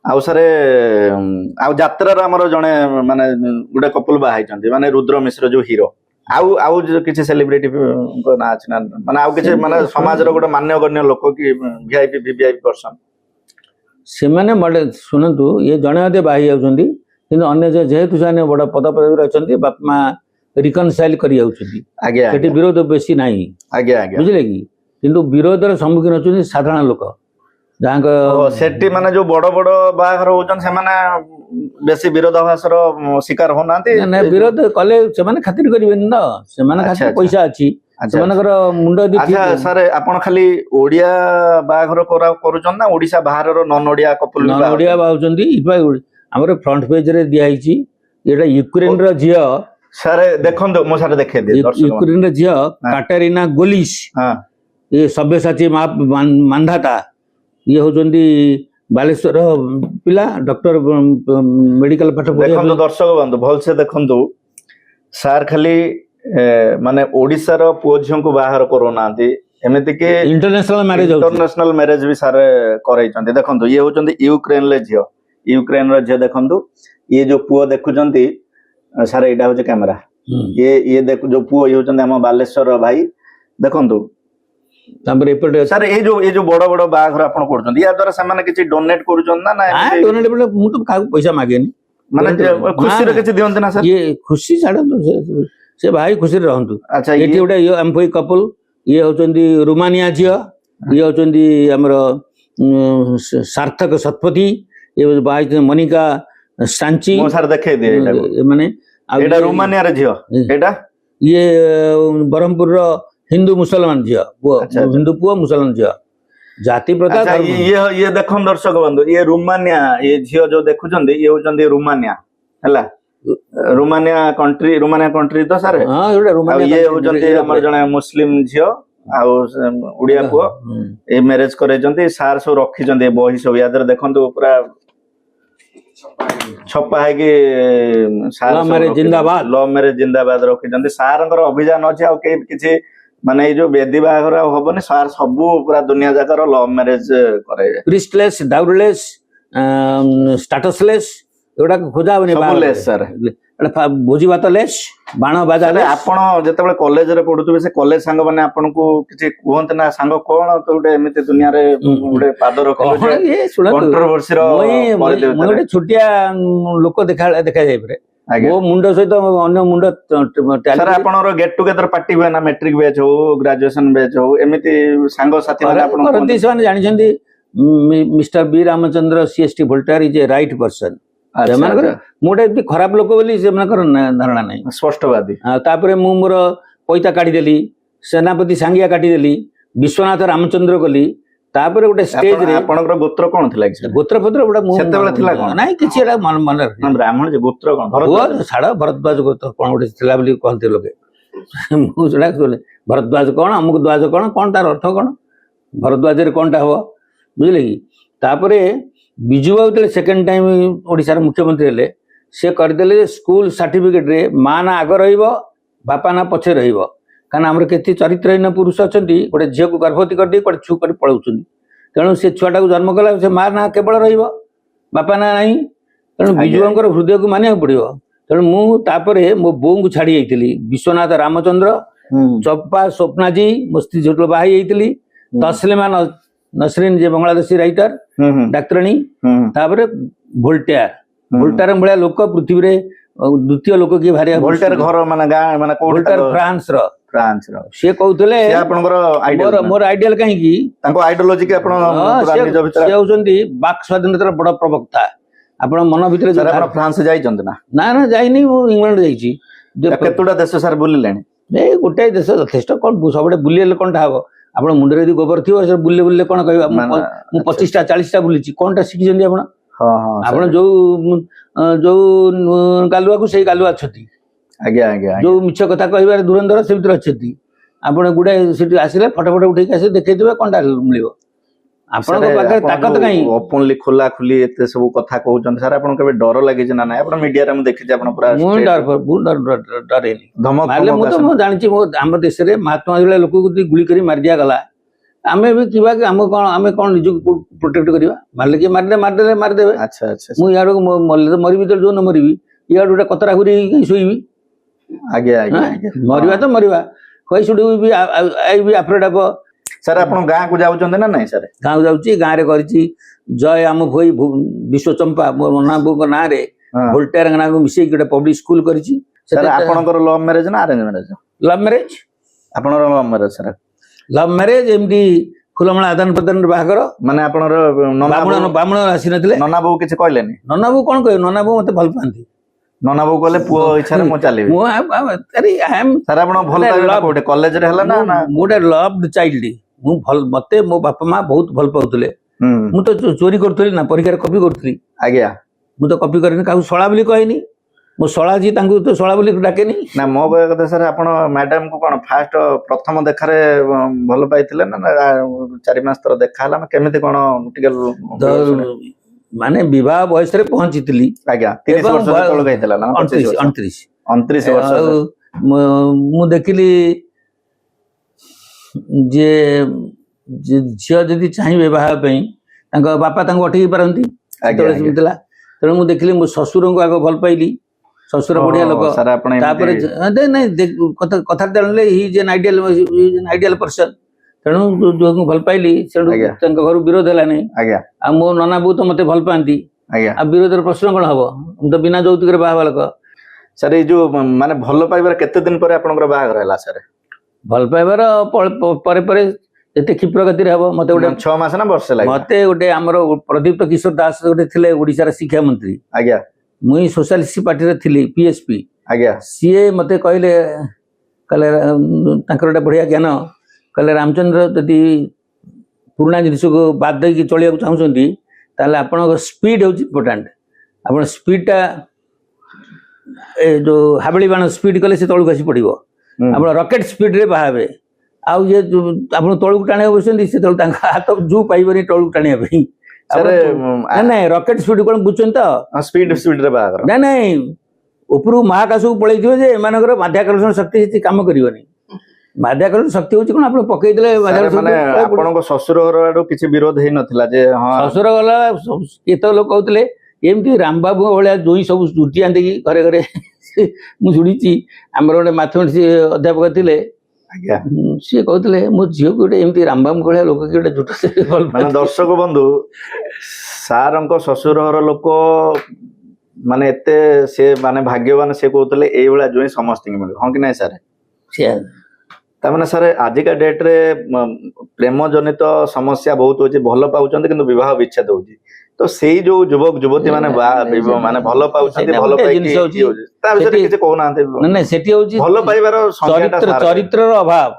आउ सारे आउ यात्रार आमर जड़े माने गोटे कपल बाहाई माने रुद्र मिश्र जो हीरो आउ आउ किसी सेलिब्रिटी ना अच्छे ना माने आउ किसी माने समाज रो गोटे मान्यगण्य लोक कि वीआईपी वीवीआईपी पर्सन से माने मडे सुनंतु ये जणे अदे बाही जाउछंती किंतु अन्य जेहेतु से बड़ पद पदवी अच्छी बापा रिकनसाइल करी जाउछंती आगे सेठी विरोध बेसी नाही आगे आगे बुझले कि किंतु विरोधर सम्मुखीन होछंती साधारण लोक जांक सेठी माने जो बड़ बड़ बाहर होचन से माने बेसी विरोधाभासर शिकार होनांती ना विरोध कले से माने खातिर करिवेन न से माने खातिर पैसा अछि सेमानकर मुंड दी अच्छा सर आपण खाली ओडिया बाघर करूचन ना ओडिसा बाहर रो non Odia couple non Odia बाउचंती इबा हमर फ्रंट पेज रे दिया हिची एटा यूक्रेन रो जियो सर देखंदो मो सारे देखे दे दर्शक यूक्रेन रो जियो काटेरिना गोलिस हां ये सभ्यसाची मानधाता ये होचंती बालेश्वर पिला डॉक्टर मेडिकल पाठ देखंदो दर्शक बंधु भल से देखंदो सर खाली माने ओडिसा रो पुओ झियो को बाहर करोनांती एमिति के इंटरनेशनल मैरिज भी सारे करैचंती देखंदो ये होचंती यूक्रेन ले झियो यूक्रेन रो झियो देखंदो ये जो पुओ देखुचंती सारे एटा होचे कैमरा ये देखो जो पुओ ये होचंती हम बालेश्वर रो भाई देखंदो तापर एपटे सर ये जो बड़ बड़ बाघर आपण करचंती या द्वारा सामान किछि डोनेट करूचन ना ना डोनेट बले मु तो काहू पैसा मागेनी माने खुशी रे किछि दियंत ना सर ये खुशी छाड़ से भाई खुशी रहंतु अच्छा ये गोटे एम्प्लॉय कपल ये होचंदी रोमानिया झियो ये होचंदी हमर सार्थक शतपथी ये भाई मनिका सांची मो सर देखे दे एटा माने एटा रोमानिया रे झियो एटा ये बरहमपुर रो हिंदू मुसलमान झियो पुओ हिंदू पुओ मुसलमान झियो जाति प्रथा ये देखन दर्शक बंधु ये रोमानिया ये झियो जो देखुचंदी ये होचंदी रोमानिया हला रोमानिया कंट्री तो सर हां एटा रोमानिया ये होचंदी हमर जने मुस्लिम झियो आ उड़िया पुओ ए मैरिज करैचंती सार सो रखिचंदी बही सब यादर देखंतु पूरा छपा है कि लव मैरिज जिंदाबाद रखिचंती सारंकर अभियान अछि आ के किछि माने जो बेदी बागर होबनी सार सब पूरा दुनिया जाकर लव मैरिज करे प्रिस्टलेस डाउरलेस स्टेटसलेस एडा खोजा बनी सबलेस सर एडा भोजी भात लेस बाण बाजा ले आपण जेतेबेले कॉलेज रे पढुतबे से कॉलेज संग माने आपण को किछि कोहंत ना संग कोन तो गोटे एमिते दुनिया रे गोटे पाद रखो ये सुन कंट्रोवर्सी रो गोटे छोटिया लोक देखा जाय परे वो मुंड सहित अन्य मुंड सर आपनरो गेट टुगेदर पार्टी हुए ना मैट्रिक बैच हो ग्रेजुएशन बैच हो एमिति संग साथी माने आपण करती से जानि छथि mister B Ramachandra CST Waltair is a right person मोटे खराब लोक बोली से धारणा नहीं स्पष्टवादी तापरे मु मोर पैता काटी देली सेनापति सांगिया काटी देली विश्वनाथ रामचंद्र कली तापरे गोटे स्टेज रे आपनकर गोत्र कोन थिला कि गोत्र पत्र गोटे सेतेबेले थिला कोन नाही किछि एटा मन ब्राह्मण जे गोत्र कोन भरद्वाज छाड़ भरद्वाज गोत्र कोन गोटे थिला बोली कहते लोके मु जडा कहले भरद्वाज कोन अमुक द्वाज कोन तार अर्थ कोन भरद्वाज रे कोनटा हो बुझले कि तापरे बिजू बाबू सेकेंड टाइम ओडिसा मुख्यमंत्री हेले से करदेले स्कूल सर्टिफिकेट रे मां ना आग रहिबो बापा ना पछे रहिबो कारण हमर केति चरित्रहीन पुरुष अछंती गोटे झियो को गर्भवती कर दे गोटे छु कर पळौछंती तेणु से छुआटा को जन्म कला से मां ना केवल रहिबो बापा ना नाही तेणु बिजुआंकर हृदय को मानिया पड़िबो तेणु मु तापरे मो बों को छाड़ी आइतिली विश्वनाथ रामचंद्र चंपा स्वप्नाजी मस्ती झोटलो बाही आइतिली तस्लिमा नसरीन जे बांग्लादेशी राइटर डाक्टरनी तापरे वोल्टेयर भलिया लोक पृथ्वी रे द्वितीय लोक की भारी वोल्टेयर घर माने गां माने वोल्टेयर फ्रांस रो से कहउतले से आपनकर आइडियल मोर आइडियल काहे की ताको आइडियोलॉजी के आपण पूरा निज भीतर से होचंती वाक स्वाधीनतार बड़ प्रवक्ता आपण मन भीतर सर आपण फ्रांस जाई चंद ना ना ना जाईनी मु इंग्लैंड जाईची केतुडा देश सर बुलिलेनी ए गोटे देश यथेष्ट कोन सबडे बुलिले कोनटा हबो आपण मुंडरे यदि गोबर थिवो सर बुल्ले बुल्ले कोन कहबा मु 25टा 40टा बुलिची कोनटा सिखि जंदी आपण हां हां आपण जो गालुआ को सेही गालुआ छथि आज्ञा आज्ञा जो मिछ कथा कहबार दुरंदर से भीतर छथि आपण गुडे सिटी आसिले फटो फटो उठै के आसे देखै देबे कोनटा मिलिबो आपण को पाकर ताकत काई ओपनली खुला खुली एते सब कथा कहउचन सर आपण केबे डर लागि ना ना आपण मीडिया रे हम देखि जे आपण पूरा डरेनी धमक मारले मु तो जानि छी हम देश रे महात्मा गांधी लोक को गुली करी मार दिया गला ଆମେ ବି କିବା ଆମେ କଣ ନିଜକୁ ପ୍ରୋଟେକ୍ଟ କରିବା ମାରିଲେ କିଏ ମାରିଦେବେ ଆଚ୍ଛା ଆଚ୍ଛା ମୁଁ ଇଆଡୁ ମରିବି ତ ଯୋଉ ମରିବି ଇଆଡୁ ଗୋଟେ କତରା ଘୁରି ଶୋଇବି ଆଜ୍ଞା ଆଜ୍ଞା ଆଜ୍ଞା ମରିବା ତ ମରିବା ହଇ ସୁଡୁ ବି ଆଇ ବି ଆଫ୍ରେଡ୍ ହବ। ସାର୍ ଆପଣ ଗାଁକୁ ଯାଉଛନ୍ତି ନା ନାଇଁ ସାର୍? ଗାଁକୁ ଯାଉଛି ଗାଁରେ କରିଛି ଜୟ ଆମ ଭୋଇ ବିଶ୍ୱଚମ୍ପା ମୋ ନନା ବୋଉଙ୍କ ନାଁରେ ଭୋଲ୍ଟେୟାର ନାଁକୁ ମିଶେଇକି ଗୋଟେ ପବ୍ଲିକ ସ୍କୁଲ କରିଛି। ସାର୍ ଆପଣଙ୍କର ଲଭ୍ ମ୍ୟାରେଜ ନା ଆରେଞ୍ଜ ମ୍ୟାରେଜ? Love marriage. ଆପଣଙ୍କର love marriage sir? Love marriage ଏମିତି ଫୁଲମାଳ ଆଦାନ ପ୍ରଦାନରେ ବାହାଘର। ମାନେ ଆପଣଙ୍କର ବାମୁଣ ଆସିନଥିଲେ? ନନା ବୋଉ କିଛି କହିଲେନି? ନନା ବୋଉ କଣ କହିବେ, ନନା ବୋଉ ମତେ ଭଲ ପାଆନ୍ତି। ନନା ବୋଉ କହିଲେ ପୁଅ ଇଚ୍ଛାରେ ମୁଁ ଚାଲିବି। ସାର୍ ଆପଣ ଭଲ ପାଇବା କୋଉଠି କଲେଜରେ ହେଲା ନା? ମୁଁ ଗୋଟେ ଲଭ୍ଡ ଚାଇଲ୍ଡ। ମତେ ମୋ ବାପା ମା ବହୁତ ଭଲ ପାଉଥିଲେ। ମୁଁ ତ ଚୋରି କରୁଥିଲି ନା, ପରୀକ୍ଷାରେ କପି କରୁଥିଲି। ଆଜ୍ଞା ମୁଁ ତ କପି କରିନି, କାହାକୁ ଶଳା ବୋଲି କହିନି। ମୁଁ ଶଳା ଯିଏ ତାଙ୍କୁ ତ ଶଳା ବୋଲି ଡାକେନି। ନା ମୋ କହିବା କଥା ସାର୍ ଆପଣ ମ୍ୟାଡାମ କୁ କଣ ଫାଷ୍ଟ ପ୍ରଥମ ଦେଖାରେ ଭଲ ପାଇଥିଲେ ନା 4 ମାସ ଥର ଦେଖା ହେଲା ନା କେମିତି କଣ ଟିକେ ମାନେ ବିବାହ ବୟସରେ ପହଞ୍ଚିଥିଲି। ଆଜ୍ଞା 30 ବର୍ଷ ତଳକୁ ହେଇଥିଲା ନା 29 ବର୍ଷ? ମୁଁ ଦେଖିଲି ଯେ ଝିଅ ଯଦି ଚାହିଁବେ ବାହା ପାଇଁ ତାଙ୍କ ବାପା ତାଙ୍କୁ ଅଟକେଇ ପାରନ୍ତି। ତେଣୁ ମୁଁ ଦେଖିଲି ମୋ ଶ୍ୱଶୁରଙ୍କୁ ଆଗ ଭଲ ପାଇଲି। ଶ୍ୱଶୁର ବଢିଆ ଲୋକ। ତାପରେ ନାଇଁ କଥା ଜାଣିଲେ ହି ଇଜ ଏନ୍ ଆଇଡିଆଲ ପର୍ସନ। ତେଣୁ ଯୋଉ ଭଲ ପାଇଲି ସେଠୁ ତାଙ୍କ ଘରୁ ବିରୋଧ ହେଲାନି। ଆଉ ମୋ ନନା ବୋଉ ତ ମତେ ଭଲ ପାଆନ୍ତି। ଆଉ ବିରୋଧର ପ୍ରଶ୍ନ କଣ ହବ? ମୁଁ ତ ବିନା ଯୌତୁକରେ ବାହା ହେବା ଲୋକ। ସାର୍ ଏଇ ଯୋଉ ମାନେ ଭଲ ପାଇବାର କେତେ ଦିନ ପରେ ଆପଣଙ୍କର ବାହାଘର ହେଲା ସାର୍? ଭଲ ପାଇବାର ପରେ ପରେ ଯେତେ କ୍ଷିପ୍ର ଗତିରେ ହବ। ମତେ ଗୋଟେ 6 ମାସ ନା ବର୍ଷେ ଲାଗିଲା? ମତେ ଗୋଟେ ଆମର ପ୍ରଦୀପ୍ତ କିଶୋର ଦାସ ଗୋଟେ ଥିଲେ ଓଡିଶାର ଶିକ୍ଷା ମନ୍ତ୍ରୀ। ଆଜ୍ଞା ମୁଇଁ ସୋସିଆଲିଷ୍ଟ ପାର୍ଟିରେ ଥିଲି ପିଏସପି। ଆଜ୍ଞା ସିଏ ମତେ କହିଲେ ତାଙ୍କର ଗୋଟେ ବଢିଆ ଜ୍ଞାନ। କହିଲେ ରାମଚନ୍ଦ୍ର ଯଦି ପୁରୁଣା ଜିନିଷକୁ ବାଦ ଦେଇକି ଚଳିବାକୁ ଚାହୁଁଛନ୍ତି ତାହେଲେ ଆପଣଙ୍କ ସ୍ପିଡ ହଉଛି ଇମ୍ପୋର୍ଟାଣ୍ଟ। ଆପଣ ସ୍ପିଡଟା ଯୋଉ ହାବଳି ବାଣ ସ୍ପିଡ କଲେ ସେ ତଳକୁ ଆସି ପଡିବ। ଆପଣ ରକେଟ ସ୍ପିଡରେ ବାହାବେ। ଆଉ ଇଏ ଆପଣ ତଳକୁ ଟାଣିବାକୁ ବସୁଛନ୍ତି ସେତେବେଳେ ତାଙ୍କ ହାତ ଜୁ ପାଇବନି ତଳକୁ ଟାଣିବା ପାଇଁ। ନାଇଁ ରକେଟ ସ୍ପିଡ କଣ ବୁଝୁଛନ୍ତି ତ? ସ୍ପିଡରେ ବାହାଘର ନାଇଁ ଉପରୁ ମହାକାଶକୁ ପଳେଇଥିବ ଯେ ଏମାନଙ୍କର ମାଧ୍ୟାକର୍ଷଣ ଶକ୍ତି କିଛି କାମ କରିବନି। ମାଧ୍ୟାକର୍ଷଣ ଶକ୍ତି ହଉଛି କଣ ଆପଣ ପକେଇଦେଲେ। ଆପଣଙ୍କ ଶ୍ୱଶୁର ଘର ଆଡୁ କିଛି ବିରୋଧ ହେଇନଥିଲା ଯେ? ହଁ ଶ୍ୱଶୁର ଗଲା କେତେ ଲୋକ କହୁଥିଲେ ଏମିତି ରାମବାବୁ ଭଳିଆ ଜୋଇଁ ସବୁ ଜୁଟିଆନ୍ତି ଘରେ ଘରେ। ମୁଁ ଶୁଣିଛି ଆମର ଗୋଟେ ମାଥମେଟିକ୍ସ ଅଧ୍ୟାପକ ଥିଲେ। ସିଏ କହୁଥିଲେ ମୋ ଝିଅକୁ ଗୋଟେ ଏମିତି ରାମବାବୁ ଭଳିଆ ଲୋକ କି ଗୋଟେ ଜୁଟୁଥିଲେ। ମାନେ ଦର୍ଶକ ବନ୍ଧୁ ସାରଙ୍କ ଶ୍ୱଶୁର ଘର ଲୋକ ମାନେ ଏତେ ସେ ମାନେ ଭାଗ୍ୟବାନ ସେ କହୁଥିଲେ ଏଇଭଳିଆ ଜୋଇଁ ସମସ୍ତଙ୍କୁ ମିଳିବ। ହଁ କି ନାଇଁ ସାର୍? ତାମାନେ ସାର୍ ଆଜିକା ଡେଟ୍ରେ ପ୍ରେମ ଜନିତ ସମସ୍ୟା ବହୁତ ହଉଛି। ଭଲ ପାଉଛନ୍ତି କିନ୍ତୁ ବିବାହ ବିଚ୍ଛେଦ ହଉଛି। ତ ସେଇ ଯୋଉ ଯୁବକ ଯୁବତୀ ମାନେ ମାନେ ଭଲ ପାଉଛନ୍ତି ଭଲ ପାଇକି ତା ବିଷୟରେ କିଛି କହୁନାହାନ୍ତି? ନାଇଁ ସେଠି ହଉଛି ଭଲ ପାଇବାର ଚରିତ୍ରର ଅଭାବ।